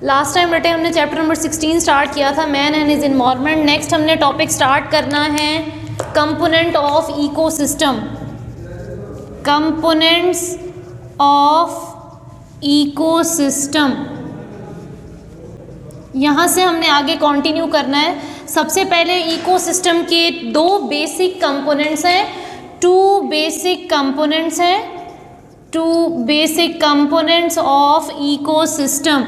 Last time बेटे हमने chapter number 16 start किया था, man and his environment. Next हमने टॉपिक स्टार्ट करना है component of ecosystem. Components of ecosystem, यहाँ से हमने आगे कंटिन्यू करना है। सबसे पहले इकोसिस्टम के दो बेसिक कंपोनेंट्स हैं, two basic components of ecosystem.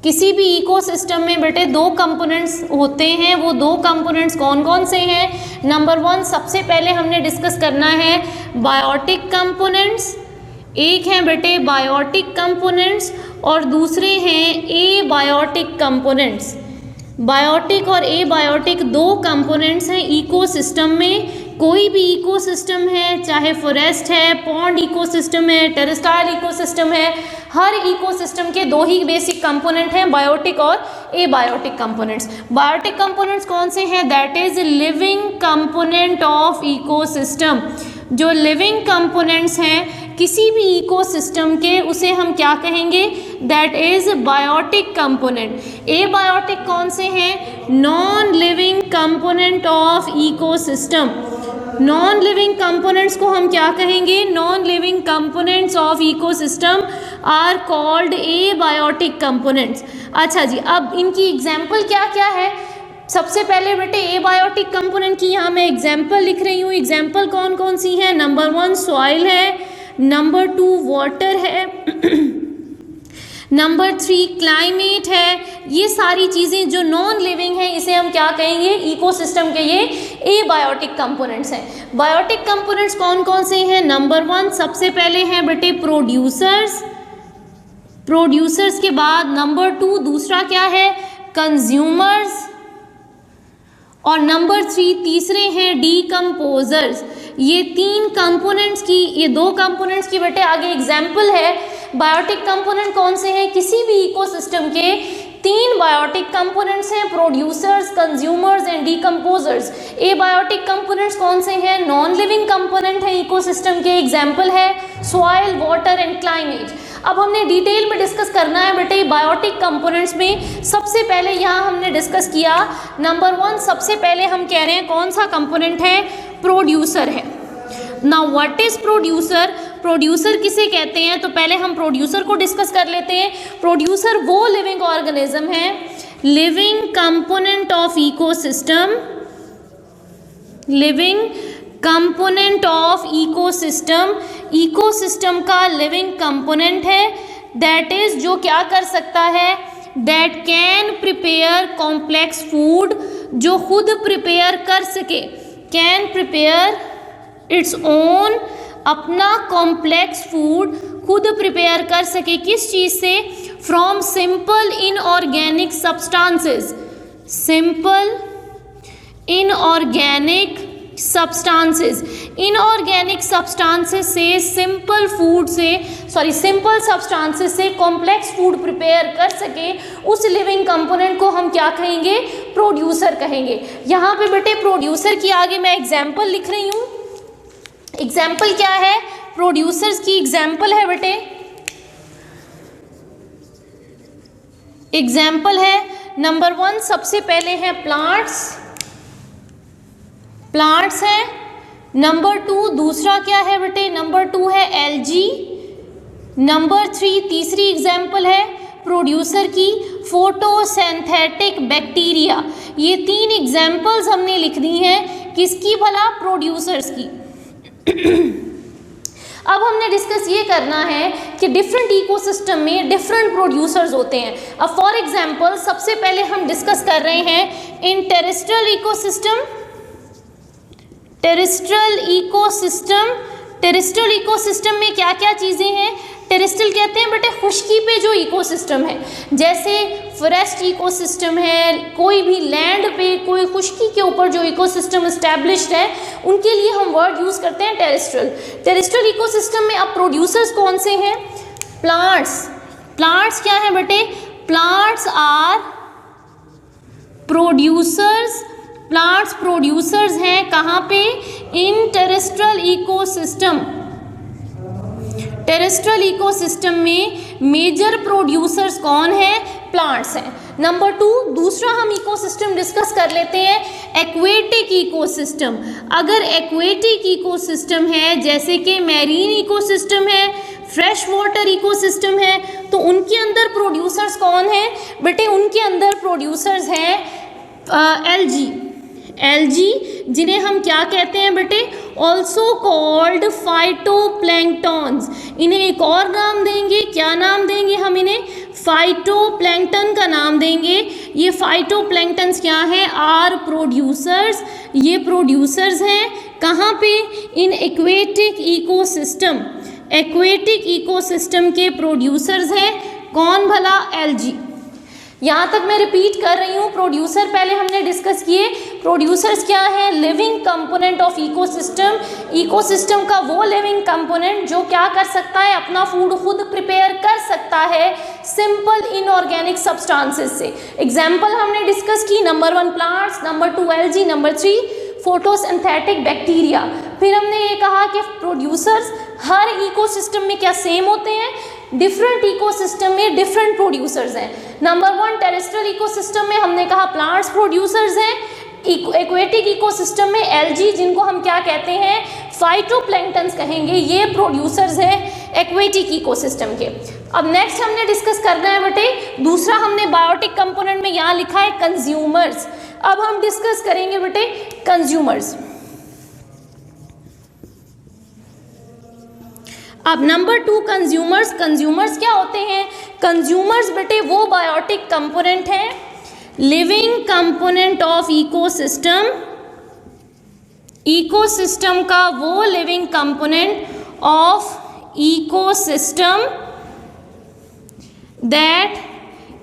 किसी भी इकोसिस्टम में बेटे दो कंपोनेंट्स होते हैं, वो दो कंपोनेंट्स कौन कौन से हैं? नंबर 1 सबसे पहले हमने डिस्कस करना है बायोटिक कंपोनेंट्स। एक हैं बेटे बायोटिक कंपोनेंट्स और दूसरे हैं एबायोटिक कंपोनेंट्स। बायोटिक और एबायोटिक दो कंपोनेंट्स हैं इकोसिस्टम में। कोई भी इकोसिस्टम है, चाहे फॉरेस्ट है, पॉन्ड इकोसिस्टम है, टेरेस्ट्राइल इकोसिस्टम है, हर इकोसिस्टम के दो ही बेसिक कंपोनेंट हैं, बायोटिक और एबायोटिक कंपोनेंट्स। बायोटिक कंपोनेंट्स कौन से हैं? That is living component of ecosystem. जो लिविंग कंपोनेंट्स हैं किसी भी इकोसिस्टम के, उसे हम क्या कहेंगे? That is biotic component. Abiotic कौन से हैं? Non living component of ecosystem. Non living components को हम क्या कहेंगे? Non living components of ecosystem are called abiotic components. अच्छा जी, अब इनकी एग्जाम्पल क्या क्या है? सबसे पहले बेटे एबायोटिक कंपोनेंट की यहाँ मैं एग्जाम्पल लिख रही हूँ। एग्जाम्पल कौन कौन सी है? नंबर 1 सॉइल है, नंबर 2 वाटर है, नंबर 3 क्लाइमेट है। ये सारी चीज़ें जो नॉन लिविंग है, इसे हम क्या कहेंगे? इकोसिस्टम के ये एबायोटिक कंपोनेंट्स हैं। बायोटिक कंपोनेंट्स कौन कौन से हैं? नंबर 1 सबसे पहले हैं बेटे प्रोड्यूसर्स। प्रोड्यूसर्स के बाद नंबर 2 दूसरा क्या है? कंज्यूमर्स। और नंबर 3 तीसरे हैं डीकम्पोजर्स। ये तीन कंपोनेंट्स की, ये दो कंपोनेंट्स की बेटे आगे एग्जाम्पल है। बायोटिक कंपोनेंट कौन से हैं? किसी भी इकोसिस्टम के 3 बायोटिक कंपोनेंट्स हैं, producers, consumers and decomposers. Abiotic components कौन से हैं? नॉन लिविंग कंपोनेंट है इकोसिस्टम के, एग्जाम्पल है सॉइल, वाटर एंड क्लाइमेट। अब हमने डिटेल में डिस्कस करना है बेटे बायोटिक कंपोनेंट्स में। सबसे पहले यहाँ हमने डिस्कस किया नंबर 1 सबसे पहले हम कह रहे हैं कौन सा कंपोनेंट है? प्रोड्यूसर है। Now what is producer? Producer किसे कहते हैं? तो पहले हम प्रोड्यूसर को डिस्कस कर लेते हैं। प्रोड्यूसर वो लिविंग ऑर्गेनिज्म है, living component of ecosystem, living component of ecosystem, ecosystem का लिविंग कंपोनेंट है। दैट इज जो क्या कर सकता है? That can prepare complex food, जो खुद प्रिपेयर कर सके, कैन प्रिपेयर इट्स ओन, अपना कॉम्प्लेक्स फूड खुद प्रिपेयर कर सके। किस चीज़ से? From simple inorganic substances, simple inorganic substances. Inorganic substances से, सिंपल फूड से, सॉरी सिंपल सब्सटेंसेस से कॉम्प्लेक्स फूड प्रिपेयर कर सके, उस लिविंग कंपोनेंट को हम क्या कहेंगे? प्रोड्यूसर कहेंगे। यहाँ पे बेटे प्रोड्यूसर की आगे मैं एग्जाम्पल लिख रही हूँ। एग्जाम्पल क्या है? प्रोड्यूसर्स की एग्जाम्पल है बेटे, एग्जाम्पल है नंबर 1 सबसे पहले है प्लांट्स, प्लांट्स है। नंबर 2 दूसरा क्या है बेटे? नंबर 2 है एल्गी। नंबर 3 तीसरी एग्जाम्पल है प्रोड्यूसर की फोटोसिंथेटिक बैक्टीरिया। ये 3 एग्जाम्पल्स हमने लिख दी हैं, किसकी भला? प्रोड्यूसर्स की। अब हमने डिस्कस ये करना है कि डिफरेंट इकोसिस्टम में डिफरेंट प्रोड्यूसर्स होते हैं। अब फॉर एग्जांपल सबसे पहले हम डिस्कस कर रहे हैं इन terrestrial ecosystem. Terrestrial ecosystem, terrestrial ecosystem में क्या क्या चीज़ें हैं? टेरेस्ट्रियल कहते हैं बेटे खुश्की पे जो इकोसिस्टम है, जैसे फॉरेस्ट इकोसिस्टम है, कोई भी लैंड पे कोई खुश्की के ऊपर जो इकोसिस्टम इस्टेब्लिश्ड है, उनके लिए हम वर्ड यूज़ करते हैं टेरेस्ट्रियल। टेरेस्ट्रियल इकोसिस्टम में अब प्रोड्यूसर्स कौन से हैं? प्लांट्स। प्लांट्स क्या है बेटे? Plants are producers. Plants producers हैं कहाँ पे? In terrestrial ecosystem. Terrestrial ecosystem में मेजर प्रोड्यूसर्स कौन है? प्लांट्स हैं। नंबर 2, दूसरा हम इकोसिस्टम डिस्कस कर लेते हैं, एक्वेटिक इकोसिस्टम। अगर एक्वेटिक इकोसिस्टम है जैसे कि मैरीन इकोसिस्टम है, फ्रेश वाटर इकोसिस्टम है, तो उनके अंदर प्रोड्यूसर्स कौन है बेटे? उनके अंदर प्रोड्यूसर्स हैं एल्गी, जिन्हें हम क्या कहते हैं बेटे? Also called phytoplanktons. इन्हें एक और नाम देंगे, क्या नाम देंगे हम इन्हें? फाइटोप्लैंक्टन का नाम देंगे। ये फाइटोप्लैंक्टन्स क्या हैं? Are producers. ये प्रोड्यूसर्स हैं कहाँ पे? In aquatic ecosystem. Aquatic ecosystem के प्रोड्यूसर्स हैं कौन भला? एल्गी। यहाँ तक मैं रिपीट कर रही हूँ, प्रोड्यूसर पहले हमने डिस्कस किए। प्रोड्यूसर्स क्या है? Living component of ecosystem. Ecosystem का वो लिविंग कंपोनेंट जो क्या कर सकता है? अपना फूड खुद प्रिपेयर कर सकता है सिंपल इनऑर्गेनिक सब्सटेंसेस से। एग्जाम्पल हमने डिस्कस की, number 1 plants, number 2 algae, number 3 photosynthetic bacteria. फिर हमने ये कहा कि प्रोड्यूसर्स हर इकोसिस्टम में क्या सेम होते हैं? डिफरेंट इकोसिस्टम में डिफरेंट प्रोड्यूसर्स हैं। नंबर 1 टेरेस्ट्रियल इकोसिस्टम में हमने कहा प्लांट्स प्रोड्यूसर्स हैं। एक्वेटिक इकोसिस्टम में एल्गी, जिनको हम क्या कहते हैं? फाइटोप्लैंक्टन्स कहेंगे, ये प्रोड्यूसर्स हैं एक्वेटिक इकोसिस्टम के। अब नेक्स्ट हमने डिस्कस करना है बेटे, दूसरा हमने बायोटिक कंपोनेंट में यहाँ लिखा है कंज्यूमर्स। अब हम डिस्कस करेंगे बेटे कंज्यूमर्स। अब नंबर 2 कंज्यूमर्स। कंज्यूमर्स क्या होते हैं? कंज्यूमर्स बेटे वो बायोटिक कंपोनेंट हैं, living component of ecosystem. Ecosystem का वो living component of ecosystem that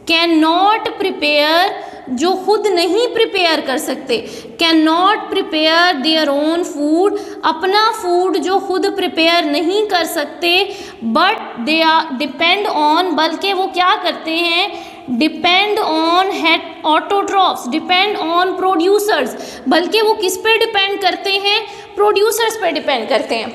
can not prepare, जो खुद नहीं प्रिपेयर कर सकते, can not prepare their own food, अपना फूड जो खुद प्रिपेयर नहीं कर सकते, but they are depend on, बल्कि वो क्या करते हैं? Depend on autotrophs, depend on producers, बल्कि वो किस पे डिपेंड करते हैं? प्रोड्यूसर्स पे डिपेंड करते हैं।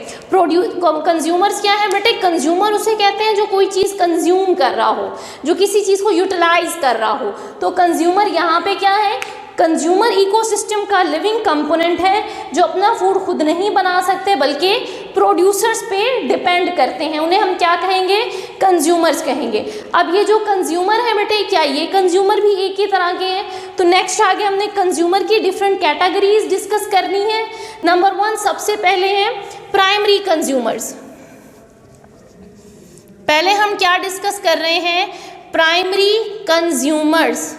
कंज्यूमर्स क्या है बेटे? कंज्यूमर उसे कहते हैं जो कोई चीज़ कंज्यूम कर रहा हो, जो किसी चीज़ को यूटिलाइज कर रहा हो। तो कंज्यूमर यहाँ पे क्या है? कंज्यूमर इकोसिस्टम का लिविंग कंपोनेंट है जो अपना फूड खुद नहीं बना सकते बल्कि प्रोड्यूसर्स पे डिपेंड करते हैं, उन्हें हम क्या कहेंगे? कंज्यूमर्स कहेंगे। अब ये जो कंज्यूमर है बेटे, क्या ये कंज्यूमर भी एक ही तरह के हैं? तो नेक्स्ट आगे हमने कंज्यूमर की डिफरेंट कैटेगरीज डिस्कस करनी है। नंबर 1 सबसे पहले है प्राइमरी कंज्यूमर्स। पहले हम क्या डिस्कस कर रहे हैं? Primary consumers.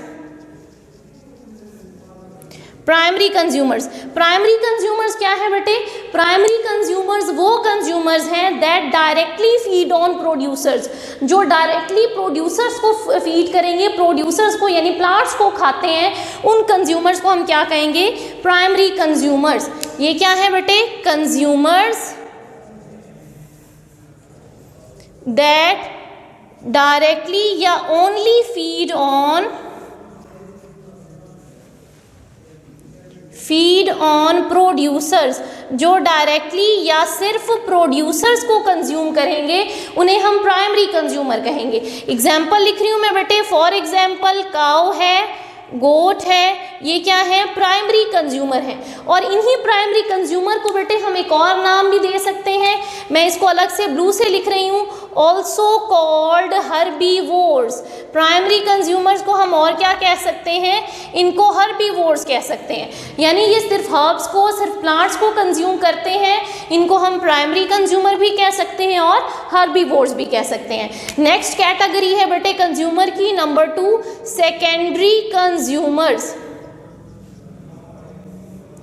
Primary consumers. Primary consumers क्या है बेटे? प्राइमरी कंज्यूमर्स वो कंज्यूमर्स हैं that directly feed on producers, जो डायरेक्टली प्रोड्यूसर्स को फीड करेंगे, प्रोड्यूसर्स को यानी प्लांट्स को खाते हैं, उन कंज्यूमर्स को हम क्या कहेंगे? Primary consumers. ये क्या है बेटे? कंज्यूमर्स दैट डायरेक्टली या ओनली फीड ऑन प्रोड्यूसर्स, जो डायरेक्टली या सिर्फ प्रोड्यूसर्स को कंज्यूम करेंगे, उन्हें हम प्राइमरी कंज्यूमर कहेंगे। एग्जाम्पल लिख रही हूँ मैं बेटे, फॉर एग्जाम्पल काऊ है, गोट है, ये क्या है? प्राइमरी कंज्यूमर है। और इन्हीं प्राइमरी कंज्यूमर को बेटे हम एक और नाम भी दे सकते हैं, मैं इसको अलग से ब्लू से लिख रही हूँ, also called herbivores. Primary consumers को हम और क्या कह सकते हैं? इनको हर्बीवोर्स कह सकते हैं, यानी ये सिर्फ हर्ब्स को, सिर्फ प्लांट्स को कंज्यूम करते हैं, इनको हम प्राइमरी कंज्यूमर भी कह सकते हैं और हर्बीवोर्स भी कह सकते हैं। नेक्स्ट कैटेगरी है बेटे कंज्यूमर की, number 2 secondary consumers.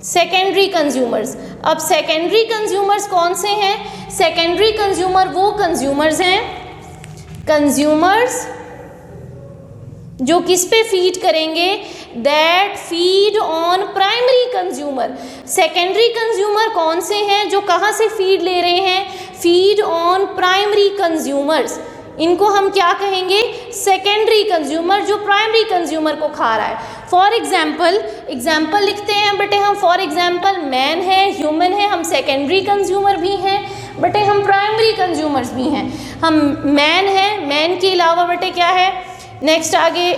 Secondary consumers. अब सेकेंडरी कंज्यूमर्स कौन से हैं? सेकेंडरी कंज्यूमर वो कंज्यूमर्स हैं, कंज्यूमर्स जो किस पे फीड करेंगे? That feed on primary consumer. Secondary consumer कौन से हैं? जो कहाँ से फीड ले रहे हैं? Feed on primary consumers. इनको हम क्या कहेंगे? सेकेंडरी कंज्यूमर, जो प्राइमरी कंज्यूमर को खा रहा है। फॉर एग्जाम्पल लिखते हैं बेटे हम, फॉर एग्जाम्पल मैन है, ह्यूमन है, हम सेकेंडरी कंज्यूमर भी हैं। बेटे हम प्राइमरी कंज्यूमर्स भी हैं, हम मैन हैं, मैन के अलावा बेटे क्या है, नेक्स्ट आगे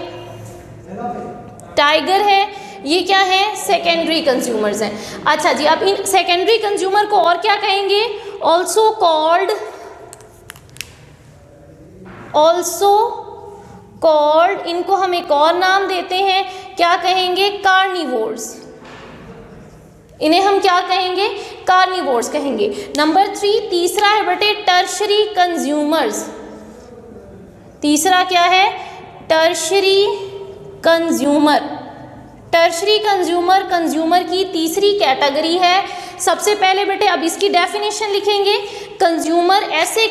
टाइगर है, ये क्या है, सेकेंडरी कंज्यूमर्स हैं। अच्छा जी, अब इन सेकेंडरी कंज्यूमर को और क्या कहेंगे, ऑल्सो कॉल्ड, इनको हम एक और नाम देते हैं, क्या कहेंगे, कार्निवोर्स। इन्हें हम क्या कहेंगे, कार्निवोर्स कहेंगे। नंबर 3 तीसरा है बेटे टर्शरी कंज्यूमर्स। तीसरा क्या है, tertiary consumer. Tertiary consumer consumer की तीसरी कैटेगरी है। सबसे पहले बेटे अब इसकी डेफिनेशन लिखेंगे, कंज्यूमर ऐसे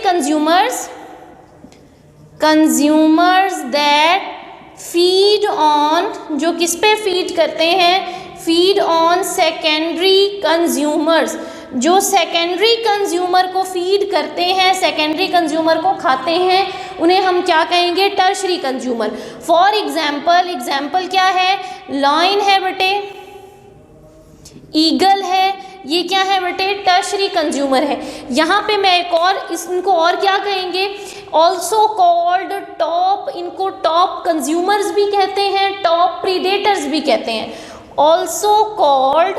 कंज्यूमर्स दैट फीड ऑन, जो किस पे फीड करते हैं, फीड ऑन सेकेंडरी कंज्यूमर्स, जो सेकेंडरी कंज्यूमर को फीड करते हैं, सेकेंडरी कंज्यूमर को खाते हैं, उन्हें हम क्या कहेंगे, टर्शरी कंज्यूमर। फॉर एग्जाम्पल क्या है, लॉयन है बेटे, ईगल है, ये क्या है बेटे, टर्शरी कंज्यूमर है। यहाँ पे मैं एक और इनको और क्या कहेंगे, ऑल्सो कॉल्ड टॉप, इनको टॉप कंज्यूमर्स भी कहते हैं, टॉप प्रीडेटर्स भी कहते हैं। ऑल्सो कॉल्ड,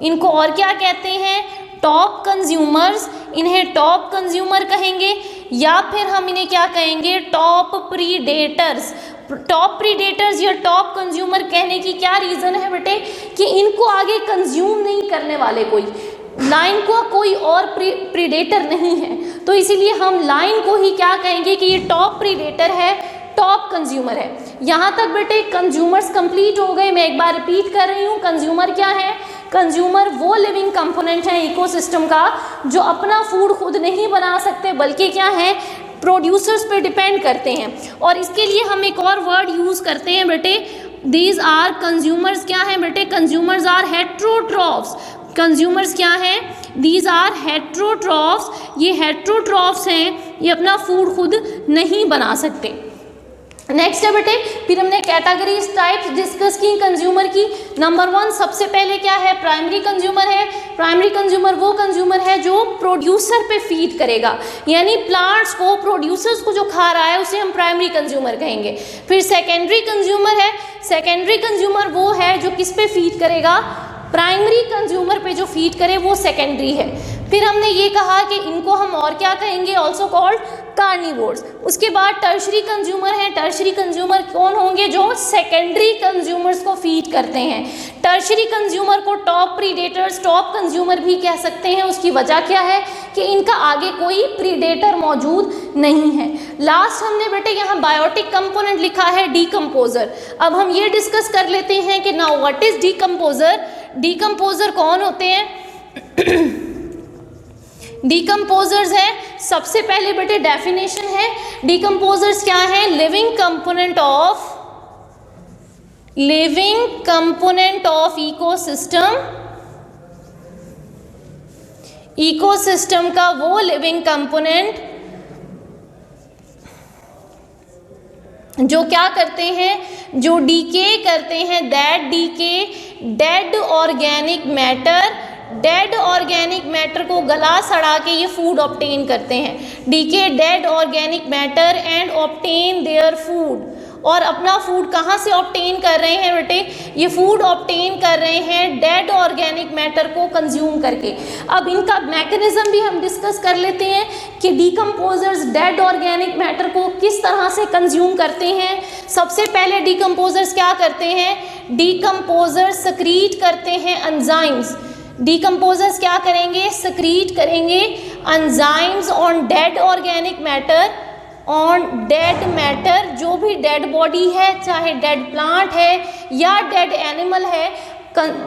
इनको और क्या कहते हैं, टॉप कंज्यूमर्स, इन्हें टॉप कंज्यूमर कहेंगे, या फिर हम इन्हें क्या कहेंगे, टॉप प्रीडेटर्स। टॉप प्रीडेटर्स या टॉप कंज्यूमर कहने की क्या रीज़न है बेटे, कि इनको आगे कंज्यूम नहीं करने वाले कोई, लाइन को कोई और प्रीडेटर नहीं है, तो इसीलिए हम लाइन को ही क्या कहेंगे कि ये टॉप प्रीडेटर है, टॉप कंज्यूमर है। यहाँ तक बेटे कंज्यूमर्स कंप्लीट हो गए। मैं एक बार रिपीट कर रही हूँ, कंज्यूमर क्या है, कंज्यूमर वो लिविंग कंपोनेंट है इकोसिस्टम का जो अपना फूड खुद नहीं बना सकते, बल्कि क्या है, प्रोड्यूसर्स पे डिपेंड करते हैं। और इसके लिए हम एक और वर्ड यूज़ करते हैं बेटे, दीज आर कंज्यूमर्स, क्या है बेटे, कंज्यूमर्स आर हेट्रोट्रॉफ्स। कंज्यूमर्स क्या हैं, दीज आर हेट्रोट्रॉफ्स, ये हेट्रोट्रॉफ्स हैं, ये अपना फूड खुद नहीं बना सकते। नेक्स्ट है बेटे, फिर हमने कैटेगरीज टाइप्स डिस्कस की कंज्यूमर की। नंबर 1 सबसे पहले क्या है, प्राइमरी कंज्यूमर है। प्राइमरी कंज्यूमर वो कंज्यूमर है जो प्रोड्यूसर पे फीड करेगा, यानी प्लांट्स को, प्रोड्यूसर्स को जो खा रहा है उसे हम प्राइमरी कंज्यूमर कहेंगे। फिर सेकेंडरी कंज्यूमर है, सेकेंडरी कंज्यूमर वो है जो किस पे फीड करेगा, प्राइमरी कंज्यूमर पे जो फीड करे वो सेकेंडरी है। फिर हमने ये कहा कि इनको हम और क्या कहेंगे, ऑल्सो कॉल्ड कार्निवोर्स। उसके बाद टर्शरी कंज्यूमर है। टर्शरी कंज्यूमर कौन होंगे, जो सेकेंडरी कंज्यूमर्स को फीड करते हैं। टर्शरी कंज्यूमर को टॉप प्रीडेटर्स, टॉप कंज्यूमर भी कह सकते हैं। उसकी वजह क्या है कि इनका आगे कोई प्रीडेटर मौजूद नहीं है। लास्ट हमने बेटे यहाँ बायोटिक कंपोनेंट लिखा है, डीकम्पोजर। अब हम ये डिस्कस कर लेते हैं कि now what is decomposer. Decomposer कौन होते हैं, डीकम्पोजर्स है। सबसे पहले बेटे डेफिनेशन है, डीकम्पोजर्स क्या है, living component of ecosystem. Ecosystem का वो लिविंग कंपोनेंट जो क्या करते हैं, जो डीके करते हैं, that decay dead organic matter को गला सड़ा के ये फूड ऑब्टेन करते हैं। Decay dead organic matter and obtain their food, और अपना फूड कहाँ से ऑब्टेन कर रहे हैं बेटे, ये फूड ऑब्टेन कर रहे हैं डेड ऑर्गेनिक मैटर को कंज्यूम करके। अब इनका मैकेनिज्म भी हम डिस्कस कर लेते हैं कि डीकम्पोजर्स डेड ऑर्गेनिक मैटर को किस तरह से कंज्यूम करते हैं। सबसे पहले डीकम्पोजर्स क्या करते हैं, डीकम्पोजर्स सक्रीट करते हैं एंजाइम्स। डीकम्पोजर्स क्या करेंगे, सक्रीट करेंगे enzymes on dead organic matter, on dead matter, जो भी डेड बॉडी है, चाहे डेड प्लांट है या डेड एनिमल है,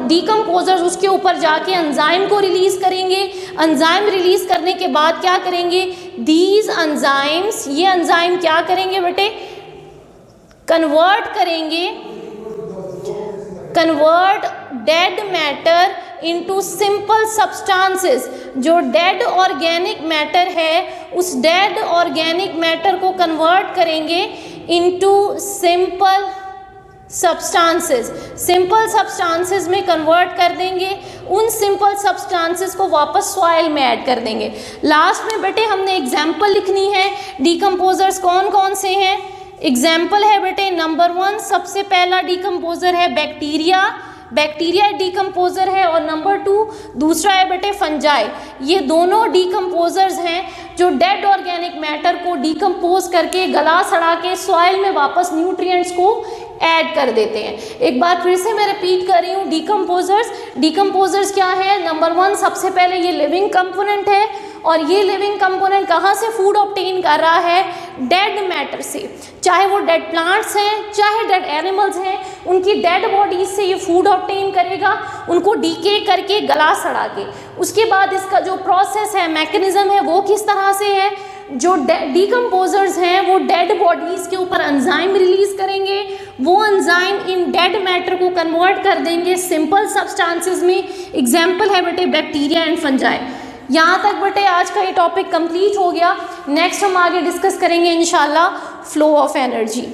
डीकम्पोजर्स उसके ऊपर जाके एंजाइम को रिलीज करेंगे। एंजाइम रिलीज करने के बाद क्या करेंगे, दीज एंजाइम्स, ये एंजाइम क्या करेंगे बेटे, convert dead matter into simple substances. जो डेड ऑर्गेनिक मैटर है उस डेड ऑर्गेनिक मैटर को कन्वर्ट करेंगे into simple substances, simple substances में कन्वर्ट कर देंगे, उन सिंपल सब्सटेंसेस को वापस सॉइल में ऐड कर देंगे। लास्ट में बेटे हमने एग्जाम्पल लिखनी है, डिकम्पोजर्स कौन कौन से हैं। एग्जाम्पल है बेटे नंबर 1 सबसे पहला डिकम्पोजर है बैक्टीरिया, बैक्टीरिया डिकम्पोजर है, और नंबर 2 दूसरा है बेटे फंजाई। ये दोनों डिकम्पोजर्स हैं जो डेड ऑर्गेनिक मैटर को डिकम्पोज करके गला सड़ा के सॉइल में वापस न्यूट्रिएंट्स को ऐड कर देते हैं। एक बार फिर से मैं रिपीट कर रही हूँ, डिकम्पोजर्स क्या है। नंबर 1 सबसे पहले ये लिविंग कंपोनेंट है, और ये लिविंग कंपोनेंट कहाँ से फूड ऑब्टेन कर रहा है, डेड मैटर से, चाहे वो डेड प्लांट्स हैं चाहे डेड एनिमल्स हैं, उनकी डेड बॉडीज से ये फूड ऑब्टेन करेगा, उनको डीके करके गला सड़ा के। उसके बाद इसका जो प्रोसेस है, मैकेनिज्म है, वो किस तरह से है, जो डिकम्पोजर्स हैं वो डेड बॉडीज़ के ऊपर एंजाइम रिलीज करेंगे, वो एंजाइम इन डेड मैटर को कन्वर्ट कर देंगे सिंपल सब्सटेंसेस में। एग्जाम्पल है बेटे बैक्टीरिया एंड फंजाई। यहाँ तक बेटे आज का ये टॉपिक कंप्लीट हो गया। नेक्स्ट हम आगे डिस्कस करेंगे इंशाल्लाह फ्लो ऑफ एनर्जी।